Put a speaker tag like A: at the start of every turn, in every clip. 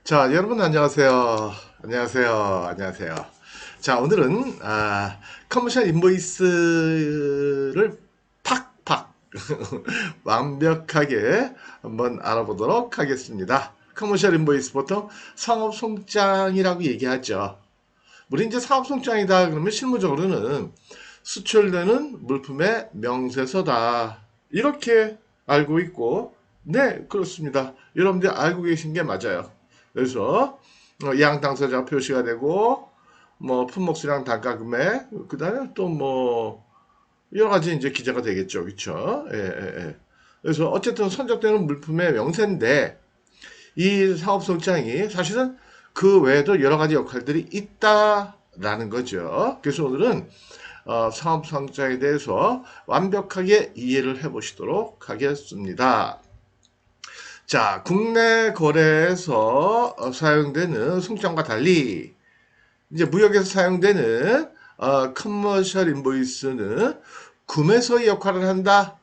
A: 자, 여러분 안녕하세요. 안녕하세요. 안녕하세요. 자, 오늘은 커머셜 인보이스를 팍팍 완벽하게 한번 알아보도록 하겠습니다. 커머셜 인보이스 보통 상업 송장이라고 얘기하죠. 우리 이제 사업 송장이다 그러면 실무적으로는 수출되는 물품의 명세서다. 이렇게 알고 있고, 네, 그렇습니다. 여러분들 알고 계신 게 맞아요. 그래서 양 당사자가 표시가 되고, 뭐 품목 수량 단가 금액, 그다음에 또 뭐 여러 가지 이제 기재가 되겠죠, 그렇죠? 예, 예, 예. 그래서 어쨌든 선적되는 물품의 명세인데 이 사업 송장이 사실은 그 외에도 여러 가지 역할들이 있다라는 거죠. 그래서 오늘은 사업 송장에 대해서 완벽하게 이해를 해보시도록 하겠습니다. 자, 국내 거래에서 사용되는 송장과 달리 이제 무역에서 사용되는 커머셜 인보이스는 구매서의 역할을 한다.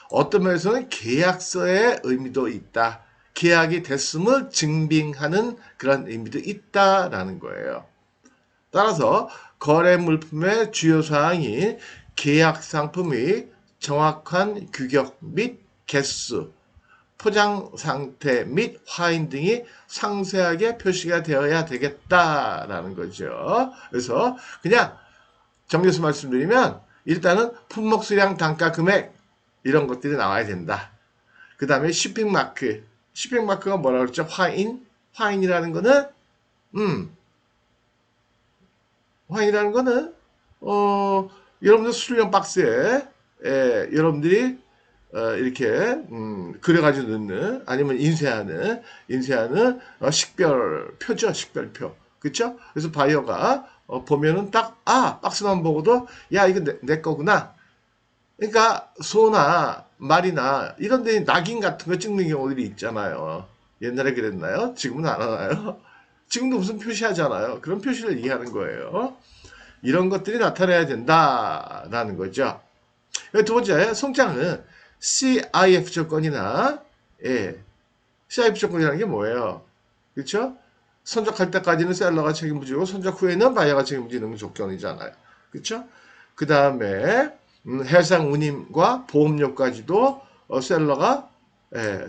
A: 어떤 면에서는 계약서의 의미도 있다. 계약이 됐음을 증빙하는 그런 의미도 있다라는 거예요. 따라서 거래 물품의 주요 사항이 계약 상품의 정확한 규격 및 개수, 포장 상태 및 화인 등이 상세하게 표시가 되어야 되겠다라는 거죠. 그래서 그냥 정리해서 말씀드리면 일단은 품목 수량 단가 금액 이런 것들이 나와야 된다. 그 다음에 shipping 마크. shipping 마크가 뭐라 그랬죠? 화인. 화인이라는 거는 화인이라는 거는 여러분들 수령 박스에 여러분들이 이렇게 그려가지고 넣는 아니면 인쇄하는 식별표죠. 식별표. 그쵸? 그래서 바이어가 보면은 딱 박스만 보고도 야 이거 내 거구나. 그러니까 소나 말이나 이런 데 낙인 같은 거 찍는 경우들이 있잖아요. 옛날에 그랬나요? 지금은 안 하나요? 지금도 무슨 표시하잖아요. 그런 표시를 얘기하는 거예요. 이런 것들이 나타나야 된다라는 거죠. 두 번째, 송장은 CIF 조건이나 CIF 조건이라는 게 뭐예요? 그렇죠? 선적할 때까지는 셀러가 책임을 지고 선적 후에는 바이어가 책임을 지는 조건이잖아요. 그렇죠? 그 다음에 해상 운임과 보험료까지도 셀러가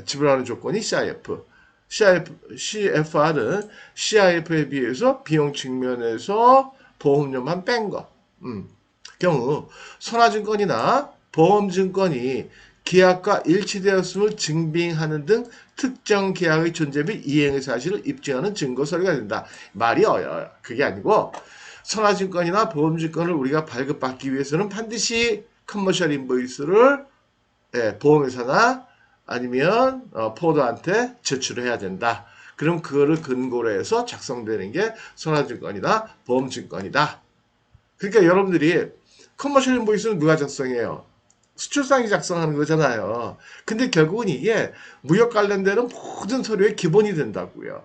A: 지불하는 조건이 CIF. CFR은 CIF에 비해서 비용 측면에서 보험료만 뺀 거. 경우 선화증권이나 보험증권이 계약과 일치되었음을 증빙하는 등 특정 계약의 존재 및 이행의 사실을 입증하는 증거 서류가 된다. 말이 어려워요. 그게 아니고 선화증권이나 보험증권을 우리가 발급받기 위해서는 반드시 커머셜 인보이스를 보험회사나 아니면 포더한테 제출을 해야 된다. 그럼 그거를 근거로 해서 작성되는 게 선화증권이나 보험증권이다. 그러니까 여러분들이 커머셜 인보이스는 누가 작성해요? 수출상이 작성하는 거잖아요. 근데 결국은 이게 무역 관련되는 모든 서류의 기본이 된다고요.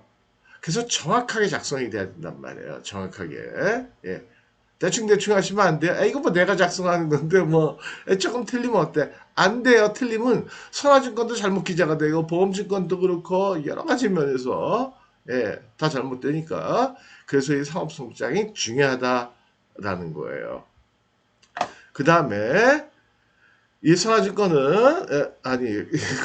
A: 그래서 정확하게 작성이 돼야 된단 말이에요. 정확하게. 예. 대충 하시면 안 돼요. 이거 뭐 내가 작성하는 건데 뭐 조금 틀리면 어때? 안 돼요. 틀리면 선화증권도 잘못 기재가 되고 보험증권도 그렇고 여러 가지 면에서 다 잘못되니까 그래서 이 사업성장이 중요하다라는 거예요. 그 다음에 이 선화증권은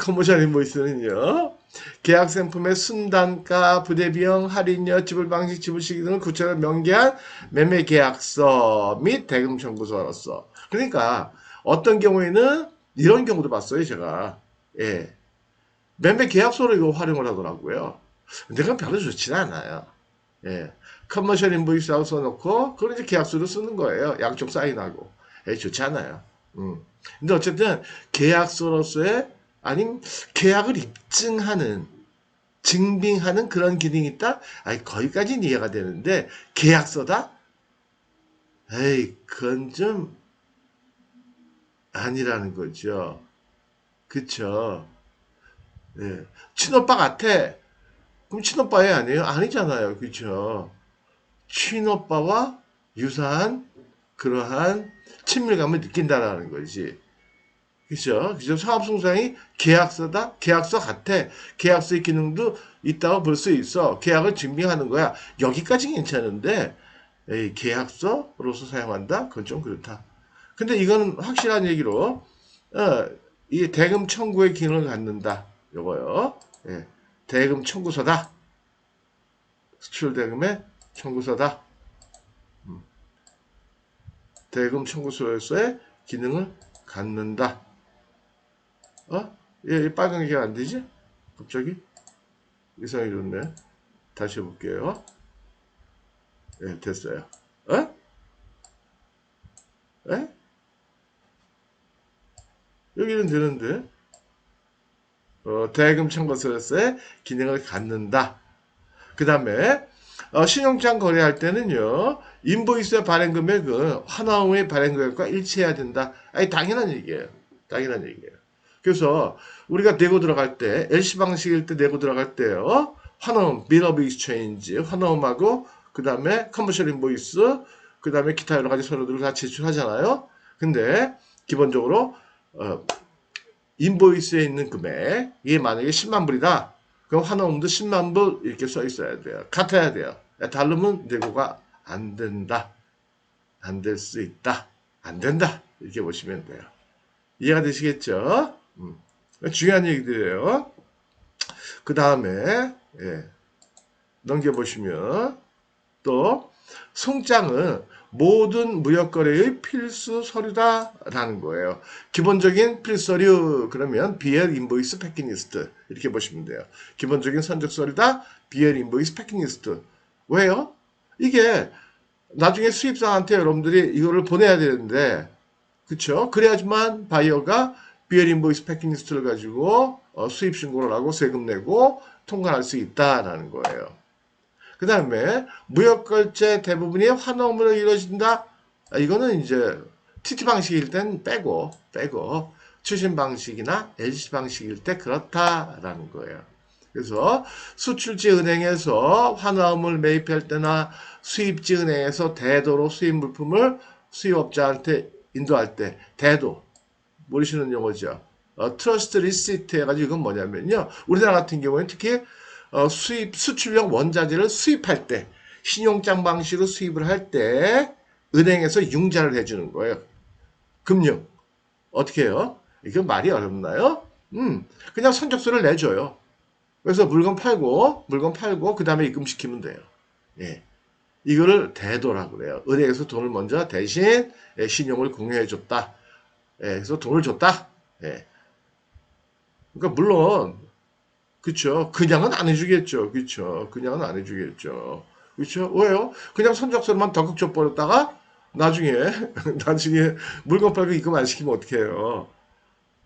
A: 커머셜 인보이스는요. 계약 상품의 순단가, 부대비용, 할인료, 지불 방식, 지불 시기 등을 구체적으로 명기한 매매 계약서 및 대금 청구서로서. 그러니까 어떤 경우에는 이런 경우도 봤어요, 제가. 예. 매매 계약서로 이거 활용을 하더라고요. 근데 그건 별로 좋지는 않아요. 예. 커머셜 인보이스하고 써놓고 그걸 이제 계약서로 쓰는 거예요. 양쪽 사인하고. 좋지 않아요. 근데 어쨌든 계약서로서의 아닌 계약을 입증하는 증빙하는 그런 기능이 있다? 아니 거기까지는 이해가 되는데 계약서다? 에이 그건 좀 아니라는 거죠. 그쵸? 예. 친오빠 같아. 그럼 친오빠애 아니에요? 아니잖아요. 그쵸? 친오빠와 유사한 그러한 친밀감을 느낀다라는 거지. 그죠? 그죠? 사업송장이 계약서다? 계약서 같아. 계약서의 기능도 있다고 볼 수 있어. 계약을 증빙하는 거야. 여기까지 괜찮은데, 에이, 계약서로서 사용한다? 그건 좀 그렇다. 근데 이건 확실한 얘기로, 이 대금 청구의 기능을 갖는다. 요거요. 예, 대금 청구서다. 수출 대금의 청구서다. 대금 청구서에서의 기능을 갖는다. 예, 빨간 게 안 되지? 갑자기? 이상이 좋네. 다시 해볼게요. 예, 됐어요. 어? 예? 여기는 되는데. 대금 청구서에서의 기능을 갖는다. 그 다음에, 신용장 거래할 때는요, 인보이스의 발행 금액은 환화음의 발행 금액과 일치해야 된다. 아니, 당연한 얘기예요. 당연한 얘기예요. 그래서 우리가 내고 들어갈 때, LC 방식일 때 내고 들어갈 때요, 환화음, bill of exchange, 환화음하고, 그 다음에 커머셜 인보이스, 그 다음에 기타 여러 가지 서류들을 다 제출하잖아요. 근데, 기본적으로, 인보이스에 있는 금액, 이게 만약에 10만 불이다. 그럼 환원음도 10만 불 이렇게 써 있어야 돼요. 같아야 돼요. 다르면 내고가 안 된다. 안 될 수 있다. 안 된다. 이렇게 보시면 돼요. 이해가 되시겠죠? 중요한 얘기들이에요. 그 다음에 예, 넘겨보시면 또 송장은 모든 무역거래의 필수 서류다라는 거예요. 기본적인 필수 서류 그러면 BL 인보이스 패킹리스트 이렇게 보시면 돼요. 기본적인 선적 서류다 BL 인보이스 패킹리스트. 왜요? 이게 나중에 수입상한테 여러분들이 이거를 보내야 되는데 그쵸? 그래야지만 바이어가 BL 인보이스 패킹리스트를 가지고 수입 신고를 하고 세금 내고 통과할 수 있다라는 거예요. 그 다음에 무역결제 대부분이 환원으로 이루어진다. 이거는 이제 TT 방식일 땐 빼고 추진 방식이나 LC 방식일 때 그렇다라는 거예요. 그래서 수출지 은행에서 환화음을 매입할 때나 수입지 은행에서 대도로 수입 물품을 수입업자한테 인도할 때 대도 모르시는 용어죠. 트러스트 리시트 해가지고 이건 뭐냐면요. 우리나라 같은 경우에는 특히 수출용 원자재를 수입할 때, 신용장 방식으로 수입을 할 때, 은행에서 융자를 해주는 거예요. 금융. 어떻게 해요? 이게 말이 어렵나요? 그냥 선적서를 내줘요. 그래서 물건 팔고, 그 다음에 입금시키면 돼요. 예. 이거를 대도라고 그래요. 은행에서 돈을 먼저 대신 신용을 공유해줬다. 예. 그래서 돈을 줬다. 예. 그러니까 물론 그쵸. 그냥은 안 해주겠죠. 그쵸. 그냥은 안 해주겠죠. 그쵸. 왜요? 그냥 선적서만 덜컥 줘버렸다가 나중에, 나중에 물건 팔고 입금 안 시키면 어떡해요.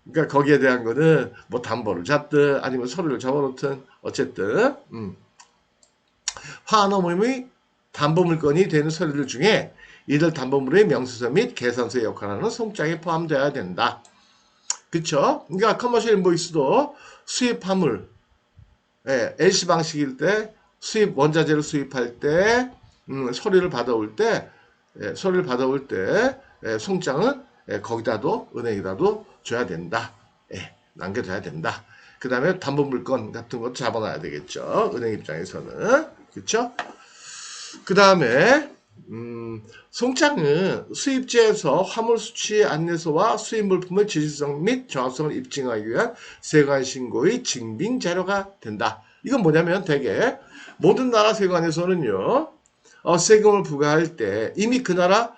A: 그러니까 거기에 대한 거는 뭐 담보를 잡든 아니면 서류를 적어놓든 어쨌든, 화환어음의 담보물건이 되는 서류들 중에 이들 담보물의 명세서 및 계산서의 역할하는 송장에 포함되어야 된다. 그쵸? 그러니까 커머셜 인보이스도 수입 화물, 예, LC 방식일 때 수입 원자재를 수입할 때 서류를 받아올 때 서류를 받아올 때 송장은 거기다도 은행에다도 줘야 된다. 남겨줘야 된다. 그 다음에 담보물건 같은 것도 잡아놔야 되겠죠. 은행 입장에서는 그렇죠. 그 다음에 송장은 수입지에서 화물 수취 안내서와 수입 물품의 진실성 및 정확성을 입증하기 위한 세관 신고의 증빙 자료가 된다. 이건 뭐냐면 대개 모든 나라 세관에서는요. 세금을 부과할 때 이미 그 나라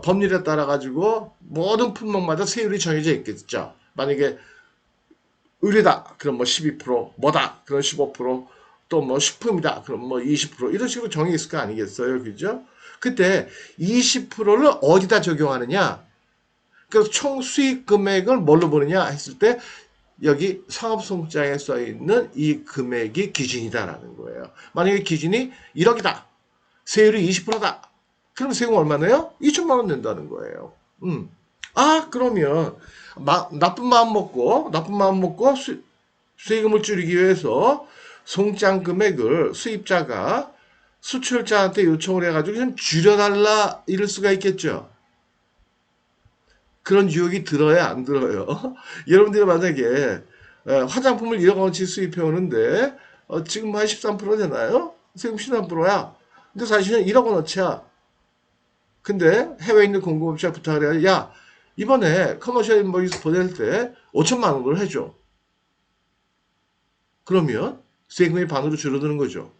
A: 법률에 따라 가지고 모든 품목마다 세율이 정해져 있겠죠. 만약에 의료다 그럼 뭐 12%, 뭐다 그럼 15%, 또 뭐 식품이다 그럼 뭐 20% 이런 식으로 정해 있을 거 아니겠어요, 그죠? 그때 20%를 어디다 적용하느냐? 그래서 총 수익 금액을 뭘로 보느냐 했을 때 여기 상업송장에 써 있는 이 금액이 기준이다라는 거예요. 만약에 기준이 1억이다. 세율이 20%다. 그럼 세금 얼마네요? 2천만 원 낸다는 거예요. 그러면 나쁜 마음 먹고 수익금을 줄이기 위해서 송장 금액을 수입자가 수출자한테 요청을 해가지고 좀 줄여달라 이럴 수가 있겠죠. 그런 유혹이 들어야 안 들어요? 여러분들이 만약에 화장품을 1억 원치 수입해 오는데 지금 한 13% 되나요? 세금 13%야. 근데 사실은 1억 원어치야. 근데 해외에 있는 공급업체가 부탁을 해야 야 이번에 커머셜 인보이스 보낼 때 5천만 원을 해줘. 그러면 세금이 반으로 줄어드는 거죠.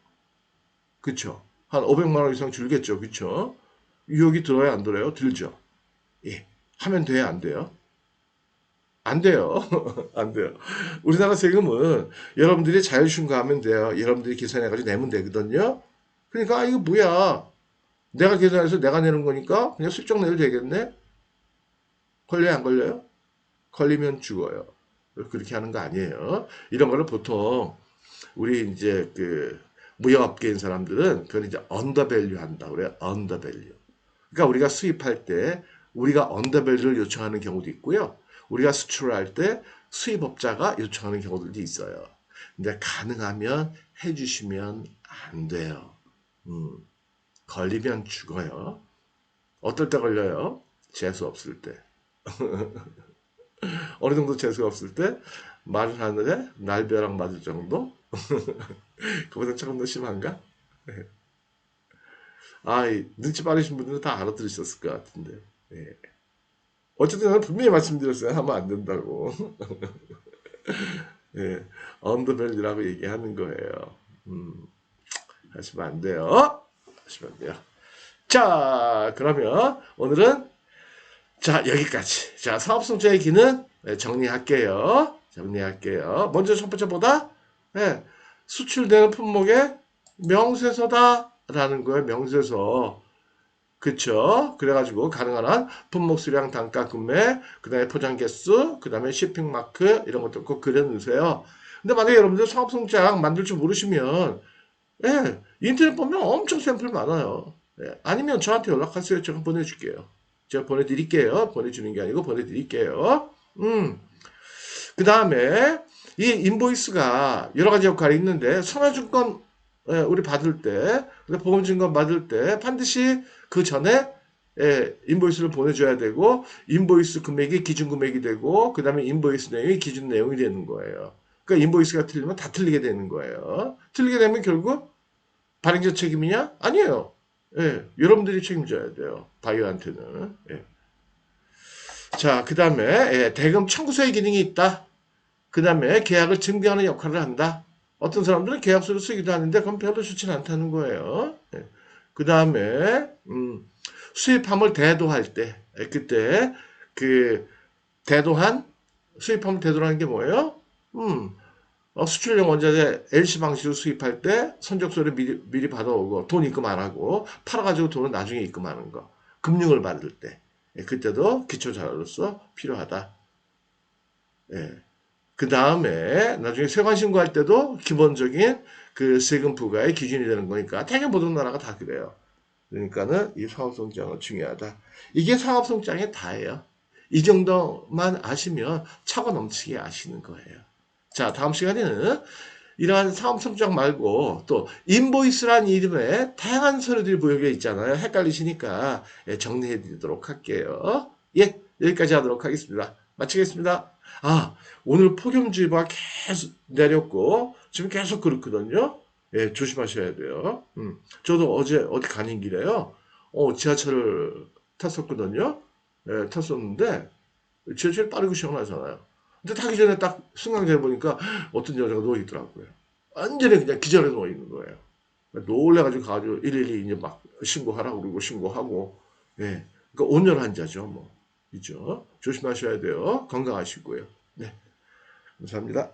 A: 그쵸? 한 500만 원 이상 줄겠죠. 그쵸? 유혹이 들어야 안 들어요? 들죠. 예. 하면 돼요? 안 돼요? 안 돼요. 안 돼요. 우리나라 세금은 여러분들이 자율신고하면 돼요. 여러분들이 계산해가지고 내면 되거든요. 그러니까 이거 뭐야? 내가 계산해서 내가 내는 거니까 그냥 슬쩍 내도 되겠네? 걸려요? 안 걸려요? 걸리면 죽어요. 그렇게 하는 거 아니에요. 이런 거를 보통 우리 이제 그 무역업계인 사람들은 그걸 이제 언더밸류 한다. 그래요. 언더밸류. 그러니까 우리가 수입할 때 우리가 언더밸류를 요청하는 경우도 있고요. 우리가 수출을 할 때 수입업자가 요청하는 경우들도 있어요. 근데 가능하면 해주시면 안 돼요. 걸리면 죽어요. 어떨 때 걸려요? 재수 없을 때. 어느 정도 재수가 없을 때 마른 하늘에 날벼락 맞을 정도? 그보다 조금 더 심한가? 아, 눈치 빠르신 분들은 다 알아들으셨을 것 같은데. 예. 어쨌든 저는 분명히 말씀드렸어요. 하면 안 된다고. 예. 언더밸리라고 얘기하는 거예요. 음, 하시면 안 돼요. 하시면 안 돼요. 자, 그러면 오늘은 자, 여기까지. 자, 사업성자 얘기는 정리할게요. 정리할게요. 먼저 첫 번째보다 예, 수출되는 품목의 명세서다라는 거예요. 명세서. 그쵸? 그래가지고 가능한 한 품목 수량 단가 구매, 그 다음에 포장 개수, 그 다음에 쇼핑 마크 이런 것도 꼭 그려놓으세요. 근데 만약에 여러분들 사업성장 만들 줄 모르시면 예, 인터넷 보면 엄청 샘플 많아요. 예, 아니면 저한테 연락하세요. 제가 보내줄게요. 제가 보내드릴게요. 보내주는 게 아니고 보내드릴게요. 그 다음에 이 인보이스가 여러 가지 역할이 있는데 선화증권 우리 받을 때, 보험증권 받을 때 반드시 그 전에 인보이스를 보내줘야 되고 인보이스 금액이 기준 금액이 되고 그 다음에 인보이스 내용이 기준 내용이 되는 거예요. 그러니까 인보이스가 틀리면 다 틀리게 되는 거예요. 틀리게 되면 결국 발행자 책임이냐? 아니에요. 예, 여러분들이 책임져야 돼요. 바이오한테는. 예. 자, 그 다음에 대금 청구서의 기능이 있다. 그 다음에 계약을 증빙하는 역할을 한다. 어떤 사람들은 계약서를 쓰기도 하는데 그건 별로 좋지는 않다는 거예요. 예. 그 다음에 수입함을 대도할 때 그때 그 대도한 수입함을 대도하는 게 뭐예요? 수출용 원자재 LC 방식으로 수입할 때 선적서를 미리 받아오고 돈 입금 안 하고 팔아가지고 돈은 나중에 입금하는 거. 금융을 받을 때 그때도 기초자료로서 필요하다. 예. 그 다음에 나중에 세관 신고할 때도 기본적인 그 세금 부과의 기준이 되는 거니까 당연히 모든 나라가 다 그래요. 그러니까는 이 사업성장은 중요하다. 이게 사업성장의 다예요. 이 정도만 아시면 차고 넘치게 아시는 거예요. 자, 다음 시간에는 이러한 사업성장 말고 또 인보이스란 이름의 다양한 서류들이 보여져 있잖아요. 헷갈리시니까 정리해 드리도록 할게요. 예, 여기까지 하도록 하겠습니다. 마치겠습니다. 아, 오늘 폭염주의보가 계속 내렸고 지금 계속 그렇거든요. 예, 조심하셔야 돼요. 저도 어제 어디 가는 길에요. 지하철을 탔었거든요. 예, 탔었는데 지하철 빠르고 시원하잖아요. 근데 타기 전에 딱 승강장에 보니까 어떤 여자가 누워 있더라고요. 완전히 그냥 기절해 누워 있는 거예요. 놀래가지고 가지고 112 이제 막 신고하라고 그러고 신고하고, 예. 그러니까 온열 환자죠, 뭐. 있죠. 조심하셔야 돼요. 건강하시고요. 네. 감사합니다.